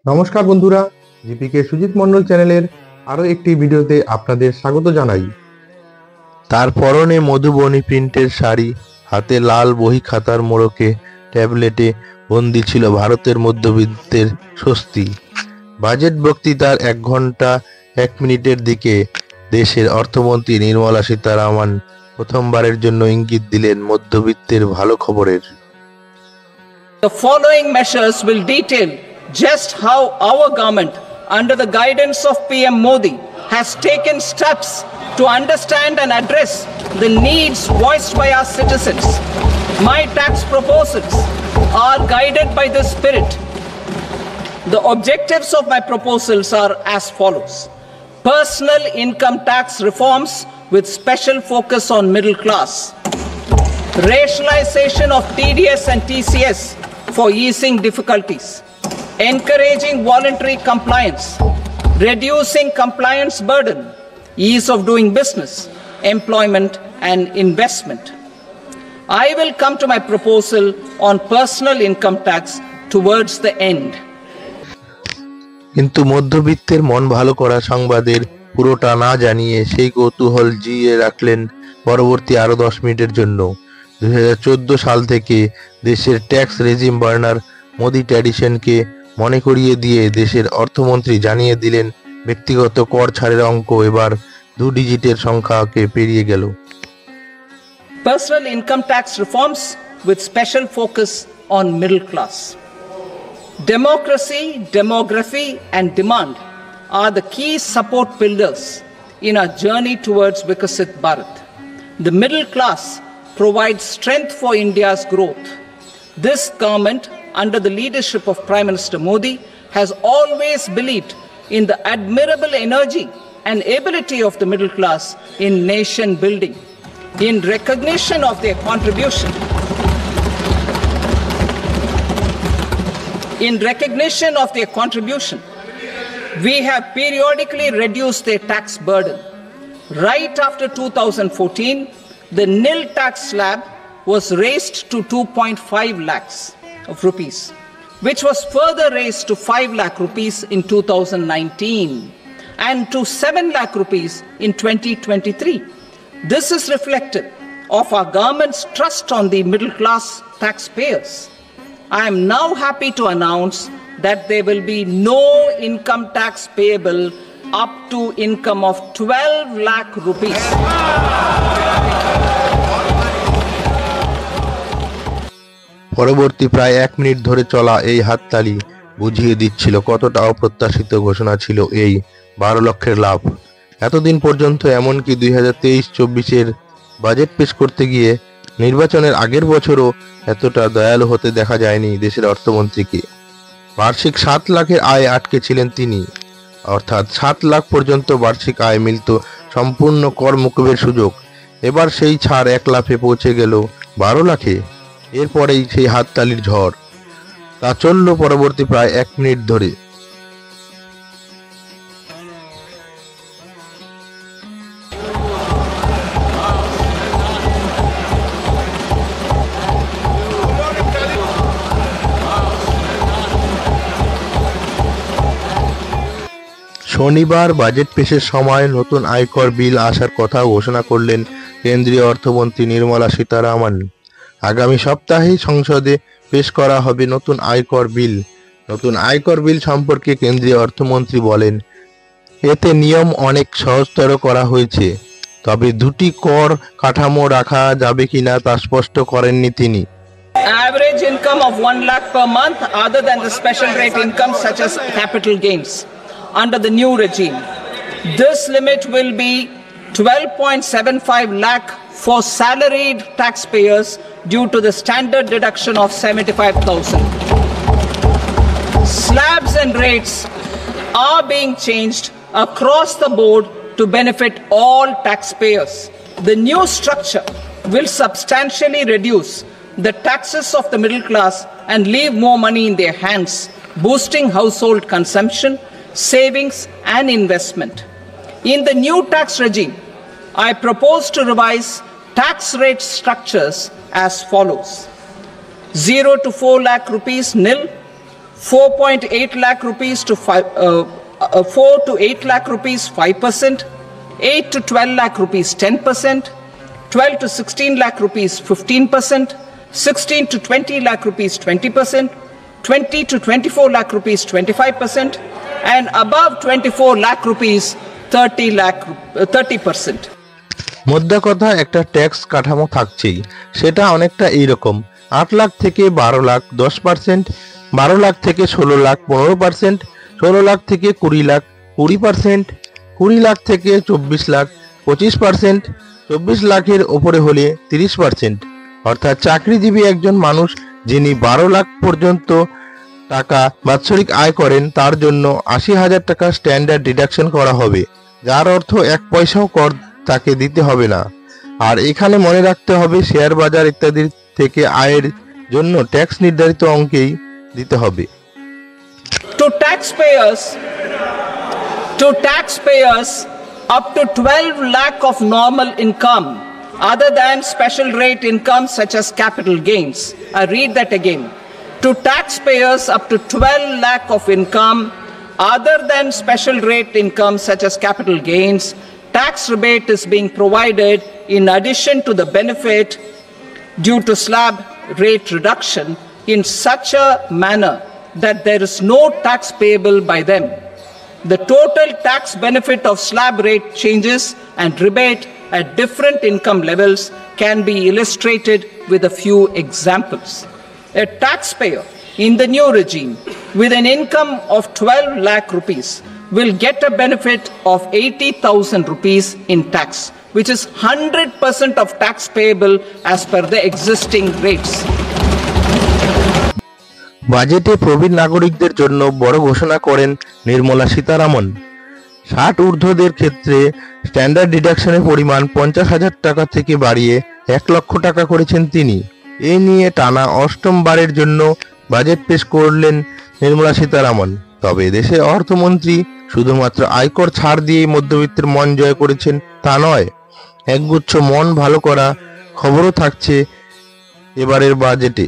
নমস্কার বন্ধুরা, জিপিকে সুজিত মন্ডল চ্যানেলের আরো একটি ভিডিওতে আপনাদের স্বাগত জানাই। তার পরনে মধুবনী প্রিন্টের শাড়ি, হাতে লাল বই খাতার মোড়কে ট্যাবলেটে বন্দি ছিল ভারতের মধ্যবিত্তের স্বস্তি। বাজেট বক্তৃতার 1 ঘন্টা 1 মিনিটের দিকে দেশের অর্থমন্ত্রী নির্মলা সীতারামন প্রথমবারের জন্য ইঙ্গিত দিলেন মধ্যবিত্তের ভালো খবরের। The following measures will detail just how our government, under the guidance of PM Modi, has taken steps to understand and address the needs voiced by our citizens. My tax proposals are guided by this spirit. The objectives of my proposals are as follows: personal income tax reforms with special focus on middle class, rationalization of TDS and TCS for easing difficulties, encouraging voluntary compliance, reducing compliance burden, ease of doing business, employment and investment. I will come to my proposal on personal income tax towards the end. কিন্তু মধ্যবিত্তের মন ভালো করা সংবাদের পুরোটা না জানিয়ে সেই কৌতূহল জিয়ে রাখলেন পরবর্তী আরো 10 মিনিটের জন্য। 2014 সাল থেকে দেশের ট্যাক্স রেজিম বার্নার মোদি ট্র্যাডিশনকে মনে করিয়ে দিয়ে দেশের অর্থমন্ত্রী জানিয়ে দিলেন ব্যক্তিগত কর ছাড়ের অঙ্ক এবার 2 ডিজিটের সংখ্যাকে পেরিয়ে গেল। Personal income tax reforms with special focus on middle class. Democracy, demography and demand are the key support pillars in our journey towards Vikasit Bharat. The middle class provides strength for India's growth. This government, under the leadership of Prime Minister Modi, has always believed in the admirable energy and ability of the middle class in nation building. In recognition of their contribution, we have periodically reduced their tax burden. Right after 2014, the nil tax slab was raised to 2.5 lakhs of rupees, which was further raised to 5 lakh rupees in 2019 and to 7 lakh rupees in 2023. This is reflective of our government's trust on the middle class taxpayers. I am now happy to announce that there will be no income tax payable up to income of 12 lakh rupees. পরবর্তী প্রায় 1 minute ধরে চলা এই হাততালি বুঝিয়ে দিচ্ছিল কতটা অপ্রত্যাশিত ঘোষণা ছিল এই 12 লক্ষের লাভ। এতদিন পর্যন্ত এমনকি 2023-24-এর বাজেট পেশ করতে গিয়ে নির্বাচনের আগের বছরও এতটা দয়ালু হতে দেখা যায়নি দেশের অর্থমন্ত্রীকে। বার্ষিক 7 লাখের আয় আটকে ছিলেন তিনি, অর্থাৎ 7 লাখ পর্যন্ত বার্ষিক আয় মিলত সম্পূর্ণ কর মুকুবের সুযোগ। এবার সেই ছাড় 1 লাখে পৌঁছে গেল 12 লাখে। এরপরেই সেই হাততালির ঝড়। তা চলল পরবর্তী প্রায় 1 মিনিট ধরে। শনিবার বাজেট পেশের সময় নতুন আয়কর বিল আসার কথা ঘোষণা করলেন কেন্দ্রীয় অর্থমন্ত্রী নির্মলা সীতারামন। আগামী সপ্তাহেই সংসদে পেশ করা হবে নতুন আয়কর বিল। নতুন আয়কর বিল সম্পর্কে কেন্দ্রীয় অর্থমন্ত্রী বলেন, এতে নিয়ম অনেক সহজতর করা হয়েছে, তবে 2টি কর কাঠামো রাখা যাবে কিনা তা স্পষ্ট করেননি তিনি। Average income of 1 lakh per month other than the special rate income such as capital gains under the new regime. This limit will be 12.75 lakh for salaried taxpayers due to the standard deduction of 75,000. Slabs and rates are being changed across the board to benefit all taxpayers. The new structure will substantially reduce the taxes of the middle class and leave more money in their hands, boosting household consumption, savings and investment. In the new tax regime, I propose to revise tax rate structures as follows: 0 to 4 lakh rupees nil, 4.8 lakh rupees to 4 to 8 lakh rupees 5%, 8 to 12 lakh rupees 10%, 12 to 16 lakh rupees 15%, 16 to 20 lakh rupees 20%, 20 to 24 lakh rupees 25%, and above 24 lakh rupees 30%. মোদ্দা কথা একটা tax কাঠামো থাকছেই, সেটা অনেকটা এইরকম: 8 লাখ থেকে 12 লাখ 10%, 12 লাখ থেকে 16 লাখ 15%, 16 লাখ থেকে 20 লাখ 20%, 20 লাখ থেকে 24 লাখ 25%, 24 লাখের ওপরে হলে 30%। অর্থাৎ চাকরিজীবী একজন মানুষ যিনি 12 লাখ পর্যন্ত টাকা বাৎসরিক আয় করেন তার জন্য 80,000 টাকা স্ট্যান্ডার্ড ডিডাকশন করা হবে, যার অর্থ 1 পয়সাও কর তাকে দিতে হবে না। আর এখানে মনে রাখতে হবে শেয়ার বাজার ইত্যাদির থেকে আয়ের জন্য ট্যাক্স নির্ধারিত অঙ্কেই দিতে হবে। To taxpayers up to 12 lakh of normal income other than special rate income such as capital gains. I read that again. To taxpayers up to 12 lakh of income other than special rate income such as capital gains, tax rebate is being provided in addition to the benefit due to slab rate reduction in such a manner that there is no tax payable by them. The total tax benefit of slab rate changes and rebate at different income levels can be illustrated with a few examples. A taxpayer in the new regime with an income of 12 lakh rupees will get a benefit of 80,000 rupees in tax, which is 100% of tax payable as per the existing rates. বাজেটে প্রবীণ নাগরিকদের জন্য বড় ঘোষণা করেন নির্মলা সীতারামন। 60 ঊর্ধ্বদের ক্ষেত্রে standard ডিডাকশনের পরিমাণ 50,000 টাকা থেকে বাড়িয়ে 1 লক্ষ টাকা করেছেন তিনি। এই নিয়ে টানা 8ম বারের জন্য বাজেট পেশ করলেন নির্মলা সীতারামন। তবে দেশের অর্থমন্ত্রী শুধুমাত্র আয়কর ছাড় দিয়েই মধ্যবিত্তের মন জয় করেছেন তা নয়, একগুচ্ছ মন ভালো করা খবরও থাকছে এবারের বাজেটে।